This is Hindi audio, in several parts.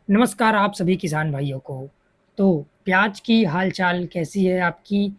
नमस्कार आप सभी किसान भाइयों को। तो प्याज की हाल-चाल कैसी है आपकी?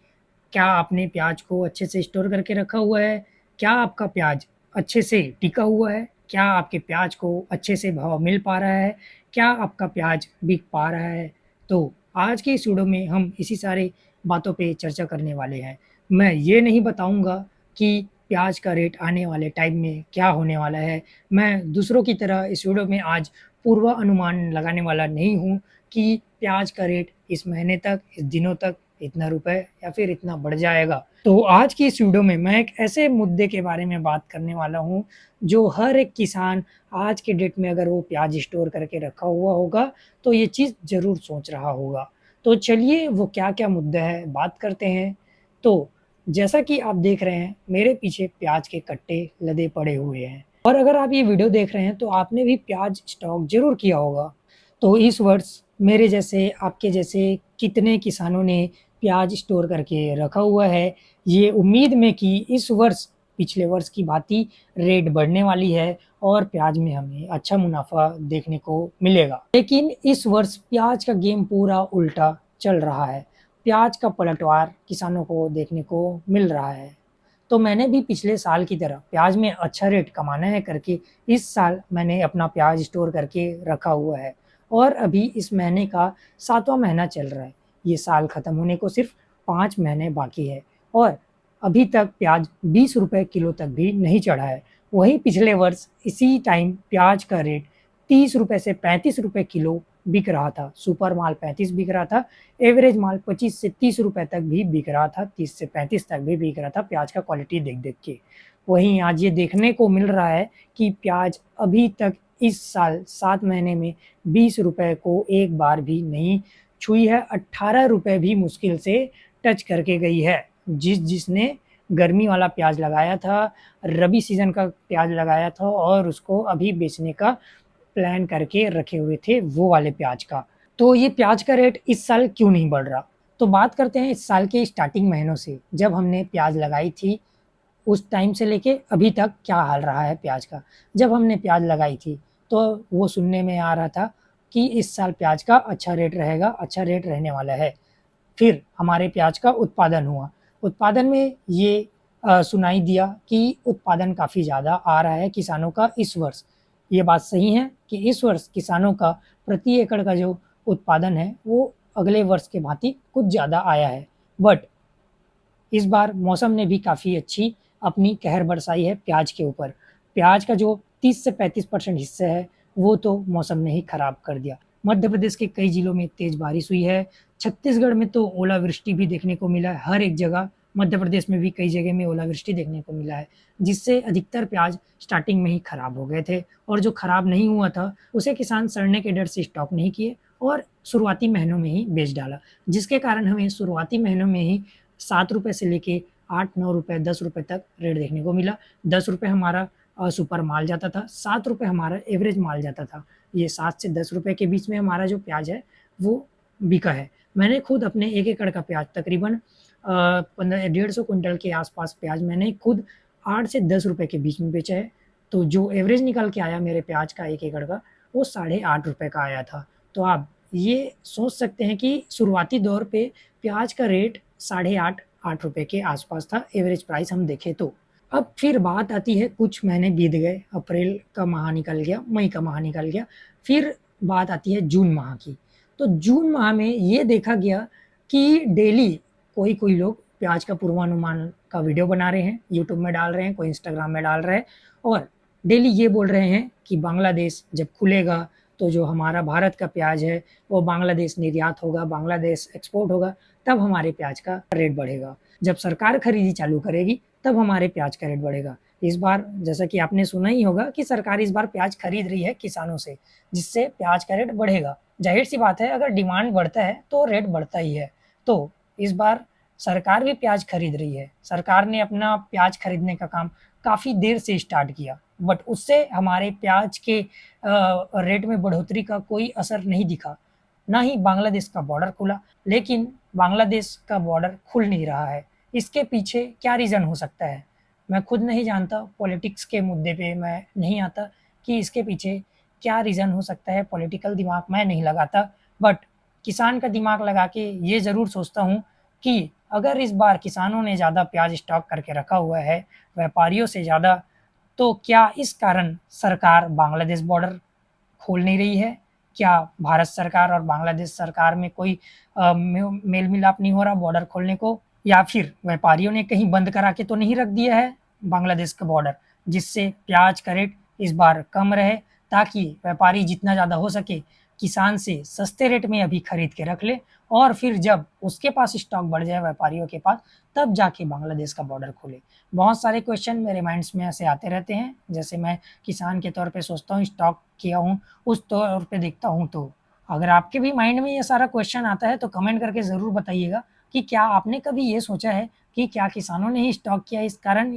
क्या आपने प्याज को अच्छे से स्टोर करके रखा हुआ है? क्या आपका प्याज अच्छे से टिका हुआ है? क्या आपके प्याज को अच्छे से भाव मिल पा रहा है? क्या आपका प्याज बिक पा रहा है? तो आज की इस वीडियो में हम इसी सारे बातों पे चर्चा करने वाले हैं। मैं ये नहीं बताऊँगा कि प्याज का रेट आने वाले टाइम में क्या होने वाला है। मैं दूसरों की तरह इस वीडियो में आज पूर्वानुमान लगाने वाला नहीं हूँ कि प्याज का रेट इस महीने तक, इस दिनों तक इतना रुपए या फिर इतना बढ़ जाएगा। तो आज की इस वीडियो में मैं एक ऐसे मुद्दे के बारे में बात करने वाला हूँ, जो हर एक किसान आज के डेट में अगर वो प्याज स्टोर करके रखा हुआ होगा, तो ये चीज़ ज़रूर सोच रहा होगा। तो चलिए वो क्या-क्या मुद्दा है, बात करते हैं। तो जैसा कि आप देख रहे हैं, मेरे पीछे प्याज के कट्टे लदे पड़े हुए हैं। और अगर आप ये वीडियो देख रहे हैं तो आपने भी प्याज स्टॉक ज़रूर किया होगा। तो इस वर्ष मेरे जैसे, आपके जैसे कितने किसानों ने प्याज स्टोर करके रखा हुआ है, ये उम्मीद में कि इस वर्ष पिछले वर्ष की भाँति रेट बढ़ने वाली है और प्याज में हमें अच्छा मुनाफ़ा देखने को मिलेगा। लेकिन इस वर्ष प्याज का गेम पूरा उल्टा चल रहा है। प्याज का पलटवार किसानों को देखने को मिल रहा है। तो मैंने भी पिछले साल की तरह प्याज में अच्छा रेट कमाना है करके इस साल मैंने अपना प्याज स्टोर करके रखा हुआ है और अभी इस महीने का 7वाँ महीना चल रहा है। ये साल ख़त्म होने को सिर्फ 5 महीने बाकी है और अभी तक प्याज ₹20 किलो तक भी नहीं चढ़ा है। वहीं पिछले वर्ष इसी टाइम प्याज का रेट ₹30 से ₹35 किलो बिक रहा था। सुपर माल 35 बिक रहा था, एवरेज माल 25 से ₹30 तक भी बिक रहा था, 30 से 35 तक भी बिक रहा था प्याज का क्वालिटी देख-देख के। वहीं आज ये देखने को मिल रहा है कि प्याज अभी तक इस साल 7 महीने में ₹20 को एक बार भी नहीं छुई है, ₹18 भी मुश्किल से टच करके गई है। जिसने गर्मी वाला प्याज लगाया था, रबी सीज़न का प्याज लगाया था और उसको अभी बेचने का प्लान करके रखे हुए थे वो वाले प्याज का। तो ये प्याज का रेट इस साल क्यों नहीं बढ़ रहा? तो बात करते हैं इस साल के स्टार्टिंग महीनों से, जब हमने प्याज लगाई थी, उस टाइम से लेके अभी तक क्या हाल रहा है प्याज का। जब हमने प्याज लगाई थी, तो वो सुनने में आ रहा था कि इस साल प्याज का अच्छा रेट रहेगा, अच्छा रेट रहने वाला है। फिर हमारे प्याज का उत्पादन हुआ। उत्पादन में ये सुनाई दिया कि उत्पादन काफ़ी ज़्यादा आ रहा है किसानों का इस वर्ष। ये बात सही है कि इस वर्ष किसानों का प्रति एकड़ का जो उत्पादन है, वो अगले वर्ष के भाँति कुछ ज़्यादा आया है। बट इस बार मौसम ने भी काफ़ी अच्छी अपनी कहर बरसाई है प्याज के ऊपर। प्याज का जो 30 से 35% हिस्सा है, वो तो मौसम ने ही खराब कर दिया। मध्य प्रदेश के कई जिलों में तेज़ बारिश हुई है, छत्तीसगढ़ में तो ओलावृष्टि भी देखने को मिला है, हर एक जगह मध्य प्रदेश में भी कई जगह में ओलावृष्टि देखने को मिला है, जिससे अधिकतर प्याज स्टार्टिंग में ही खराब हो गए थे और जो खराब नहीं हुआ था, उसे किसान सड़ने के डर से स्टॉक नहीं किए और शुरुआती महीनों में ही बेच डाला, जिसके कारण हमें शुरुआती महीनों में ही ₹7 से लेके ₹8-9 ₹10 तक रेट देखने को मिला। ₹10 हमारा सुपर माल जाता था, ₹7 हमारा एवरेज माल जाता था। ये 7 से ₹10 के बीच में हमारा जो प्याज है, वो बिका है। मैंने खुद अपने 1 एकड़ का प्याज तकरीबन 15 150 क्विंटल के आस-पास प्याज मैंने खुद 8 से ₹10 के बीच में बेचा है। तो जो एवरेज निकल के आया मेरे प्याज का 1 एकड़ का, वो साढ़े ₹8 का आया था। तो आप ये सोच सकते हैं कि शुरुआती दौर पे प्याज का रेट साढ़े 8 रुपए के आसपास था, एवरेज प्राइस हम देखें तो। अब फिर बात आती है, कुछ महीने बीत गए, अप्रैल का माह निकल गया, मई का माह निकल गया, फिर बात आती है जून माह की। तो जून माह में ये देखा गया कि डेली कोई-कोई लोग प्याज का पूर्वानुमान का वीडियो बना रहे हैं, यूट्यूब में डाल रहे हैं, कोई इंस्टाग्राम में डाल रहा है और डेली ये बोल रहे हैं कि बांग्लादेश जब खुलेगा, तो जो हमारा भारत का प्याज है, वो बांग्लादेश निर्यात होगा, बांग्लादेश एक्सपोर्ट होगा, तब हमारे प्याज का रेट बढ़ेगा। जब सरकार खरीदी चालू करेगी, तब हमारे प्याज का रेट बढ़ेगा। इस बार जैसा कि आपने सुना ही होगा कि सरकार इस बार प्याज खरीद रही है किसानों से, जिससे प्याज का रेट बढ़ेगा। ज़ाहिर-सी बात है, अगर डिमांड बढ़ता है, तो रेट बढ़ता ही है। तो इस बार सरकार भी प्याज खरीद रही है। सरकार ने अपना प्याज खरीदने का काम काफ़ी देर से स्टार्ट किया, बट उससे हमारे प्याज के रेट में बढ़ोतरी का कोई असर नहीं दिखा। ना ही बांग्लादेश का बॉर्डर खुला, लेकिन बांग्लादेश का बॉर्डर खुल नहीं रहा है। इसके पीछे क्या रीज़न हो सकता है? मैं खुद नहीं जानता, पॉलिटिक्स के मुद्दे पे मैं नहीं आता कि इसके पीछे क्या रीज़न हो सकता है? पॉलिटिकल दिमाग मैं नहीं लगाता, बट किसान का दिमाग लगा के ये ज़रूर सोचता हूँ कि अगर इस बार किसानों ने ज़्यादा प्याज़ स्टॉक करके रखा हुआ है, व्यापारियों से ज़्यादा, तो क्या इस कारण सरकार बांग्लादेश बॉर्डर खोल नहीं रही है? क्या भारत सरकार और बांग्लादेश सरकार में कोई मेल-मिलाप नहीं हो रहा बॉर्डर खोलने को? या फिर व्यापारियों ने कहीं बंद करा के तो नहीं रख दिया है बांग्लादेश का बॉर्डर, जिससे प्याज़ का रेट इस बार कम रहे, ताकि व्यापारी जितना ज़्यादा हो सके किसान से सस्ते रेट में अभी खरीद के रख ले, और फिर जब उसके पास स्टॉक बढ़ जाए व्यापारियों के पास, तब जाके बांग्लादेश का बॉर्डर खोले। बहुत सारे क्वेश्चन मेरे माइंड्स में ऐसे आते रहते हैं, जैसे मैं किसान के तौर पे सोचता हूँ, स्टॉक किया हूँ, उस तौर पे देखता हूँ तो। अगर आपके भी माइंड में ये सारा क्वेश्चन आता है तो कमेंट करके ज़रूर बताइएगा कि क्या आपने कभी ये सोचा है कि क्या किसानों ने ही स्टॉक किया इस कारण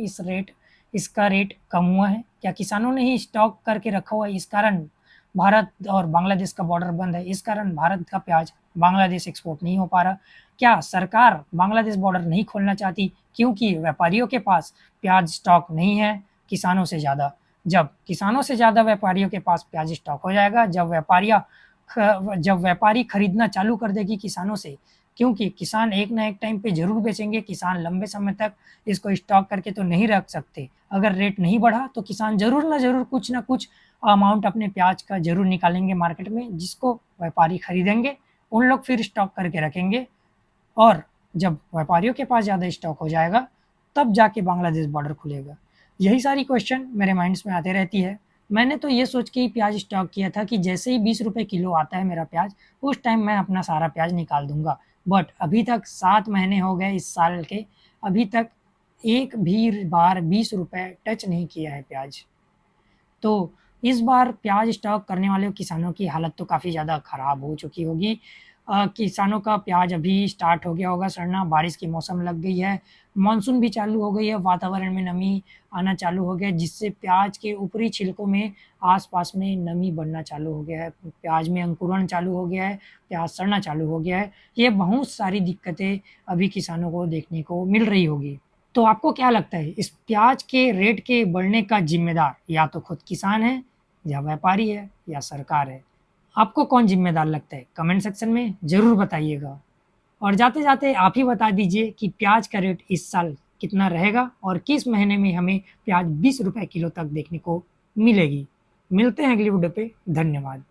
इसका रेट कम हुआ है? क्या किसानों ने ही स्टॉक करके रखा हुआ है इस कारण भारत और बांग्लादेश का बॉर्डर बंद है, इस कारण भारत का प्याज़ बांग्लादेश एक्सपोर्ट नहीं हो पा रहा? क्या सरकार बांग्लादेश बॉर्डर नहीं खोलना चाहती क्योंकि व्यापारियों के पास प्याज़ स्टॉक नहीं है किसानों से ज़्यादा? जब किसानों से ज़्यादा व्यापारियों के पास प्याज़ स्टॉक हो जाएगा, जब व्यापारी खरीदना चालू कर देगी किसानों से, क्योंकि किसान एक ना एक टाइम पे ज़रूर बेचेंगे, किसान लंबे समय तक इसको स्टॉक करके तो नहीं रख सकते। अगर रेट नहीं बढ़ा तो किसान ज़रूर ना ज़रूर कुछ ना कुछ अमाउंट अपने प्याज़ का ज़रूर निकालेंगे मार्केट में, जिसको व्यापारी खरीदेंगे, उन लोग फिर स्टॉक करके रखेंगे, और जब व्यापारियों के पास ज़्यादा स्टॉक हो जाएगा, तब जाके बांग्लादेश बॉर्डर खुलेगा। यही सारी क्वेश्चन मेरे माइंड्स में आते रहती है। मैंने तो ये सोच के ही प्याज़ स्टॉक किया था कि जैसे ही ₹20 किलो आता है मेरा प्याज़, उस टाइम मैं अपना सारा प्याज़ निकाल दूँगा। बट अभी तक 7 महीने हो गए इस साल के, अभी तक एक भी बार ₹20 टच नहीं किया है प्याज़। तो इस बार प्याज़ स्टॉक करने वाले किसानों की हालत तो काफ़ी ज़्यादा ख़राब हो चुकी होगी। किसानों का प्याज़ अभी स्टार्ट हो गया होगा सड़ना, बारिश की मौसम लग गई है, मानसून भी चालू हो गई है, वातावरण में नमी आना चालू हो गया है, जिससे प्याज़ के ऊपरी छिलकों में आस-पास में नमी बढ़ना चालू हो गया है, प्याज़ में अंकुरण चालू हो गया है, प्याज़ सड़ना चालू हो गया है। ये बहुत सारी दिक्कतें अभी किसानों को देखने को मिल रही होगी। तो आपको क्या लगता है इस प्याज के रेट के बढ़ने का ज़िम्मेदार या तो खुद किसान है, या व्यापारी है, या सरकार है? आपको कौन ज़िम्मेदार लगता है? कमेंट सेक्शन में ज़रूर बताइएगा। और जाते-जाते आप ही बता दीजिए कि प्याज का रेट इस साल कितना रहेगा और किस महीने में हमें प्याज ₹20 किलो तक देखने को मिलेगी? मिलते हैं अगली वीडियो पे, धन्यवाद।